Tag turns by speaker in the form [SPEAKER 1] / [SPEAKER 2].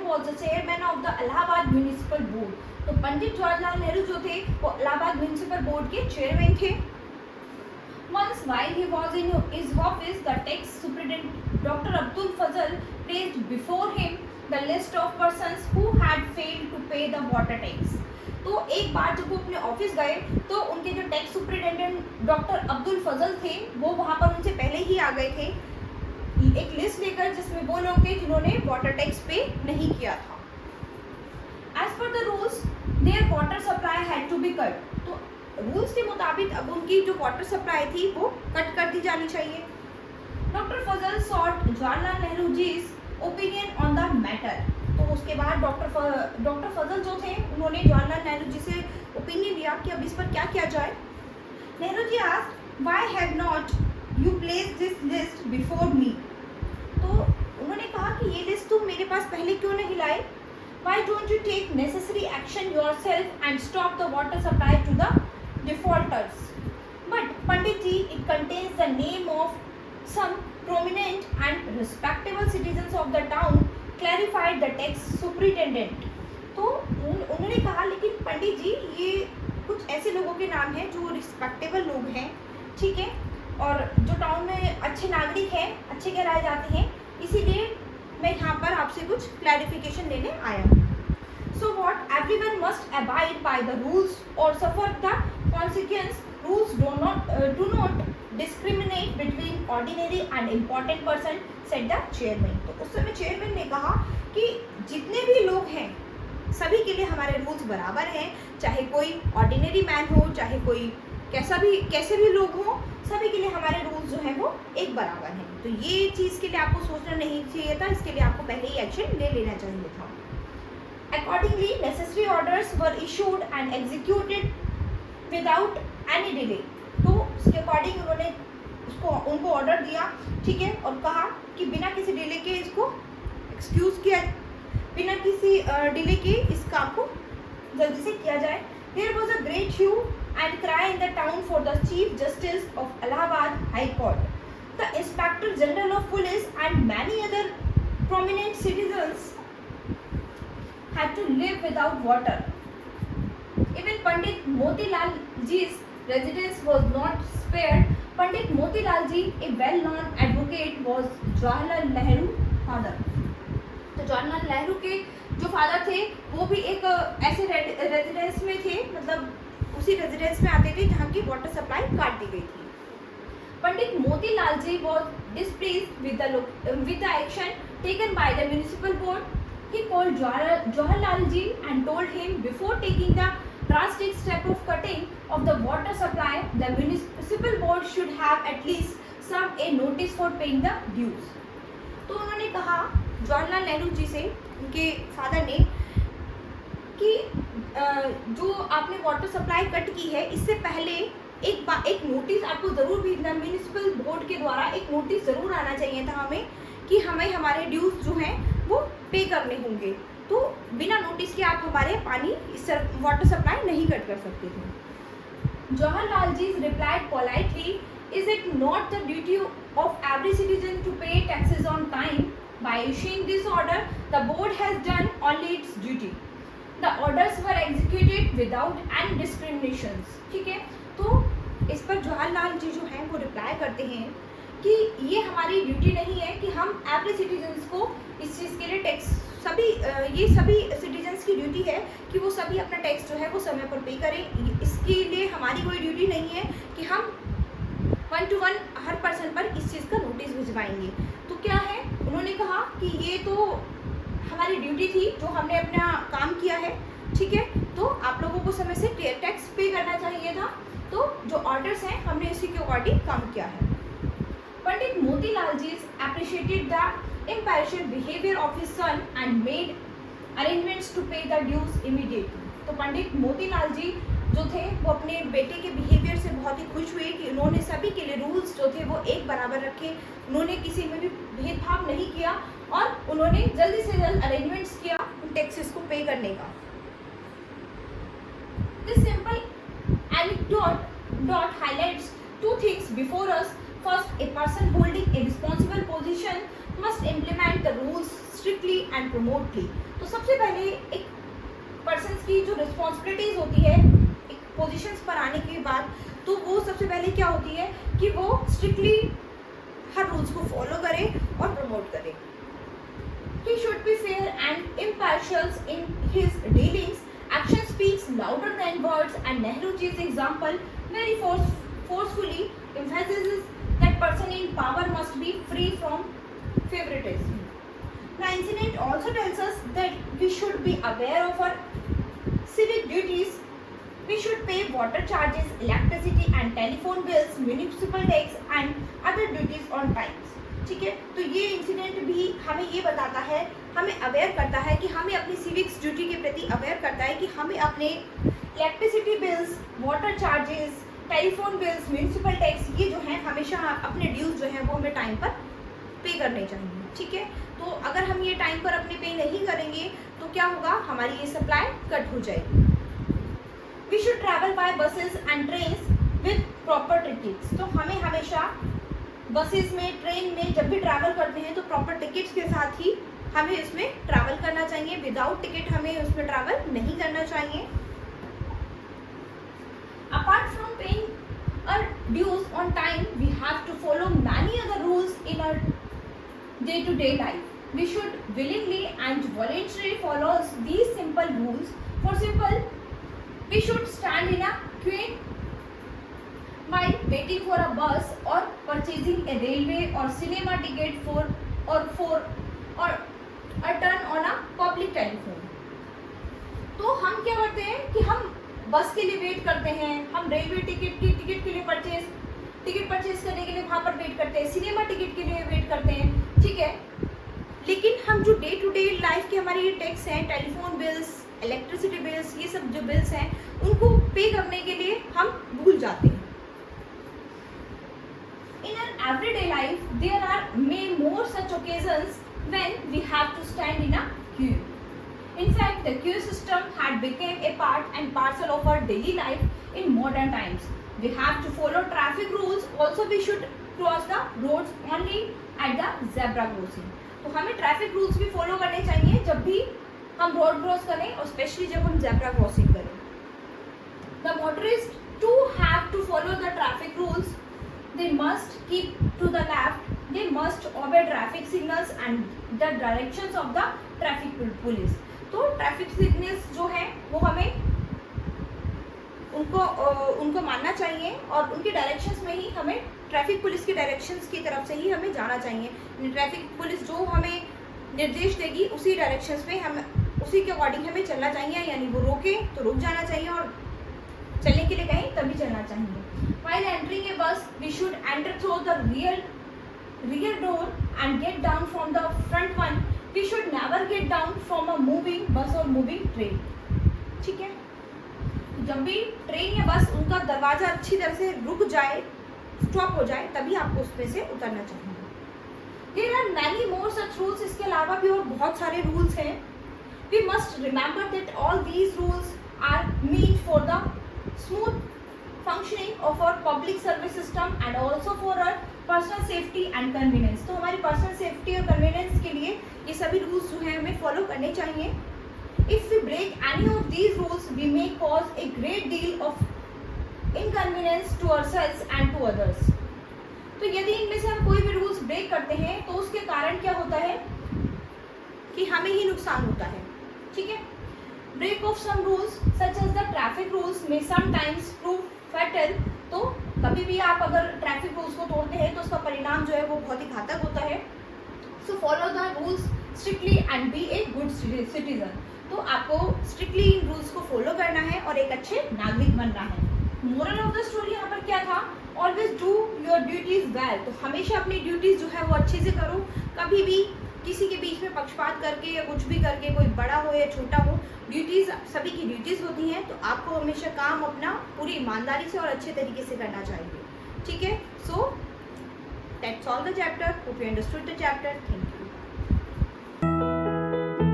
[SPEAKER 1] was the chairman of the Allahabad Municipal Board. तो पंडित जवाहरलाल नेहरू जो थे वो इलाहाबाद म्यूनिसिपल बोर्ड के चेयरमैन थे. Once while he was in his office, the tax superintendent Dr. Abdul Fazal placed before him the list of persons who had failed to pay the water tax. तो एक बार जब वो अपने office गए तो उनके जो टैक्स सुपरिटेंडेंट डॉक्टर अब्दुल फजल थे वो वहाँ पर उनसे पहले ही आ गए थे एक लिस्ट लेकर जिसमें वो लोग थे जिन्होंने वाटर टैक्स पे नहीं किया था. As per the rules their water supply had to be cut. तो रूल्स के मुताबिक अब उनकी जो वाटर सप्लाई थी वो कट कर दी जानी चाहिए. Doctor Fazal sought Jawaharlal Nehru ji's opinion on the matter. तो उसके बाद डॉक्टर फजल जो थे उन्होंने जवाहरलाल नेहरू जी से ओपिनियन लिया कि अब इस पर क्या किया जाए. Nehru ji asked why have not you place this list before me. तो उन्होंने कहा कि ये लिस्ट तुम मेरे पास पहले क्यों नहीं लाए. Why don't you take necessary action yourself and stop the water supply to the defaulters. But Pandit ji it contains the name of some prominent and respectable citizens of the town, clarified the tax superintendent. तो उन्होंने कहा लेकिन पंडित जी ये कुछ ऐसे लोगों के नाम हैं जो रिस्पेक्टेबल लोग हैं, ठीक है, और जो टाउन में अच्छे नागरिक हैं, अच्छे कहलाए जाते हैं, इसीलिए मैं यहाँ पर आपसे कुछ क्लैरिफिकेशन लेने आया हूँ. So what everyone must abide by the rules or suffer the consequence. Rules do not discriminate between ordinary and important person, said the chairman. तो उस समय चेयरमैन ने कहा कि जितने भी लोग हैं सभी के लिए हमारे रूल्स बराबर हैं, चाहे कोई ऑर्डिनरी मैन हो, चाहे कोई कैसे भी लोग हों, सभी के लिए हमारे रूल्स जो हैं वो एक बराबर हैं. तो ये चीज़ के लिए आपको सोचना नहीं चाहिए था, इसके लिए आपको पहले ही एक्शन ले लेना चाहिए था. Accordingly, necessary orders were issued and executed without any delay. तो उसके अकॉर्डिंग उन्होंने उनको ऑर्डर दिया, ठीक है, और कहा कि बिना किसी डिले के इसको एक्सक्यूज किया, बिना किसी डिले के इस काम को जल्दी से किया जाए. There was a great hue and cry in the town for the Chief Justice of Allahabad High Court, the Inspector General of Police and many other prominent citizens had to live without water. Even Pandit Motilal Ji's residence was not spared. Pandit Motilal Ji, a well-known advocate, was Jawaharlal Nehru father. तो जवाहरलाल नेहरू के जो father थे वो भी एक ऐसे residence में थे, मतलब उसी रेजिडेंस में आते थे जहाँ की वाटर सप्लाई काट दी गई थी. पंडित मोतीलाल जी was displeased with the action taken by the municipal board. He called Jawaharlal Ji and told him before taking the drastic step of cutting of the water supply, the municipal board should have at least served a notice for paying the dues. तो उन्होंने कहा जवाहरलाल नेहरू जी से, उनके father ने, कि जो आपने water supply cut की है इससे पहले एक नोटिस आपको ज़रूर भेजना, म्यूनिसिपल बोर्ड के द्वारा एक नोटिस ज़रूर आना चाहिए था हमें कि हमें हमारे ड्यूज जो हैं वो पे करने होंगे. तो बिना नोटिस के आप हमारे पानी वाटर सप्लाई नहीं कट कर सकते थे. Jawaharlal ji replied politely, is it not the duty of every citizen to pay taxes on time? By issuing this order, the board has done only its duty. The orders were executed without any discriminations. ठीक है, तो इस पर जवाहरलाल जी जो हैं वो reply करते हैं कि ये हमारी ड्यूटी नहीं है कि हम एवरी सिटीजन्स को इस चीज़ के लिए टैक्स ये सभी सिटीजन्स की ड्यूटी है कि वो सभी अपना टैक्स जो है वो समय पर पे करें. इसके लिए हमारी कोई ड्यूटी नहीं है कि हम 1 to 1 हर पर्सन पर इस चीज़ का नोटिस भिजवाएंगे. तो क्या है, उन्होंने कहा कि ये तो हमारी ड्यूटी थी, जो हमने अपना काम किया है, ठीक है, तो आप लोगों को समय से टैक्स पे करना चाहिए था. तो जो ऑर्डर्स हैं हमने इसी के अकॉर्डिंग काम किया है. पंडित मोतीलाल जी appreciated the impartial behavior of his son and made arrangements to pay the dues immediately. तो पंडित मोतीलाल जी जो थे वो अपने बेटे के बिहेवियर से बहुत ही खुश हुए कि उन्होंने सभी के लिए रूल्स जो थे वो एक बराबर रखे, उन्होंने किसी में भी भेदभाव नहीं किया और उन्होंने जल्दी से जल्द अरेंजमेंट्स किया उन टैक्सेस को पे करने का. This simple anecdote highlights two things before us. First, a person holding a responsible position must implement the rules strictly and प्रमोटली। तो सबसे पहले एक पर्सन की जो रिस्पॉन्सिबिलिटीज होती है एक पोजिशंस पर आने के बाद, तो वो सबसे पहले क्या होती है कि वो स्ट्रिक्टली हर रूल्स को फॉलो करे और प्रमोट करे। He should be fair and impartial in his dealings. Action speaks louder than words, and Nehruji's example very forcefully emphasizes that person in power must be free from favoritism. The incident also tells us that we should be aware of our civic duties. We should pay water charges, electricity and telephone bills, municipal tax and other duties on time. ठीक है, तो ये incident भी हमें ये बताता है, हमें अवेयर करता है कि हमें अपनी सिविक्स ड्यूटी के प्रति अवेयर करता है कि हमें अपने electricity bills, water charges, telephone bills, municipal tax, ये जो है हमेशा अपने ड्यूज जो है वो हमें टाइम पर पे करने चाहिए। ठीक है, तो अगर हम ये टाइम पर अपने पे नहीं करेंगे तो क्या होगा, हमारी ये सप्लाई कट हो जाएगी। We should travel by buses and trains with proper tickets. तो हमें हमेशा बसेस में, ट्रेन में जब भी ट्रैवल करते हैं तो प्रॉपर टिकट्स के साथ ही हमें इसमें ट्रैवल करना चाहिए। विदाउट टिकट हमें उसमें ट्रैवल नहीं करना चाहिए। Apart from paying our dues on time, we have to follow many other rules in our day-to-day life. We should willingly and voluntarily follow these simple rules. For example, we should stand in a queue while waiting for a bus or purchasing a railway or cinema ticket or a turn on a public telephone. तो हम क्या करते हैं कि हम बस के लिए वेट करते हैं, हम रेलवे टिकट के लिए टिकट परचेज करने के लिए वहाँ पर वेट करते हैं, सिनेमा टिकट के लिए वेट करते हैं, ठीक है। लेकिन हम जो डे टू डे लाइफ के हमारे ये टैक्स हैं, टेलीफोन बिल्स, इलेक्ट्रिसिटी बिल्स, ये सब जो बिल्स हैं उनको पे करने के लिए हम भूल जाते हैं। In our everyday life, there are many more such occasions when we have to stand in a queue. In fact, the queue system had become a part and parcel of our daily life in modern times. We have to follow traffic rules. Also, we should cross the roads only at the zebra crossing. तो हमें traffic rules भी follow करने चाहिए जब भी हम road cross करें और स्पेशली जब हम जेब्रा क्रॉसिंग करें। The motorists too have to follow the traffic rules. They must keep to the left. They must obey traffic signals and the directions of the traffic police. तो traffic signals जो है वो हमें उनको मानना चाहिए और उनके डायरेक्शंस में ही हमें ट्रैफिक पुलिस की डायरेक्शंस की तरफ से ही हमें जाना चाहिए। ट्रैफिक पुलिस जो हमें निर्देश देगी उसी डायरेक्शंस में हम उसी के अकॉर्डिंग हमें चलना चाहिए, यानी वो रोके तो रुक जाना चाहिए और चलने के लिए कहीं तभी चलना चाहिए। While entering a bus, we should enter through the rear door and get down from the front one. We should never get down from a moving bus or moving train. ठीक है, जब भी ट्रेन या बस उनका दरवाजा अच्छी तरह से रुक जाए, स्टॉप हो जाए, तभी आपको उसमें से उतरना चाहिए। There are many more such rules. इसके अलावा भी और बहुत सारे रूल्स हैं। We must remember that all these rules are meant for the smooth functioning of our public service system and also for our personal safety and convenience. तो हमारी personal safety और convenience के लिए ये सभी rules जो हैं हमें follow करने चाहिए। If we break any of these rules, we may cause a great deal of inconvenience to ourselves and to others. तो यदि इनमें से हम कोई भी रूल्स ब्रेक करते हैं तो उसके कारण क्या होता है कि हमें ही नुकसान होता है, ठीक है। Break of some rules such as the traffic rules में समटाइम्स प्रूव फैटल। तो कभी भी आप अगर ट्रैफिक रूल्स को तोड़ते हैं तो उसका परिणाम जो है वो बहुत ही घातक होता है। So follow the rules strictly and be a good citizen. तो आपको स्ट्रिक्टली इन रूल्स को फॉलो करना है और एक अच्छे नागरिक बनना है। मोरल ऑफ द स्टोरी यहाँ पर क्या था, always do your duties well. तो हमेशा अपनी ड्यूटीज जो है वो अच्छे से करो, कभी भी किसी के बीच में पक्षपात करके या कुछ भी करके, कोई बड़ा हो या छोटा हो, ड्यूटीज सभी की ड्यूटीज होती हैं। तो आपको हमेशा काम अपना पूरी ईमानदारी से और अच्छे तरीके से करना चाहिए, ठीक है। So that's all the chapter, hope you understood the chapter. Thank you.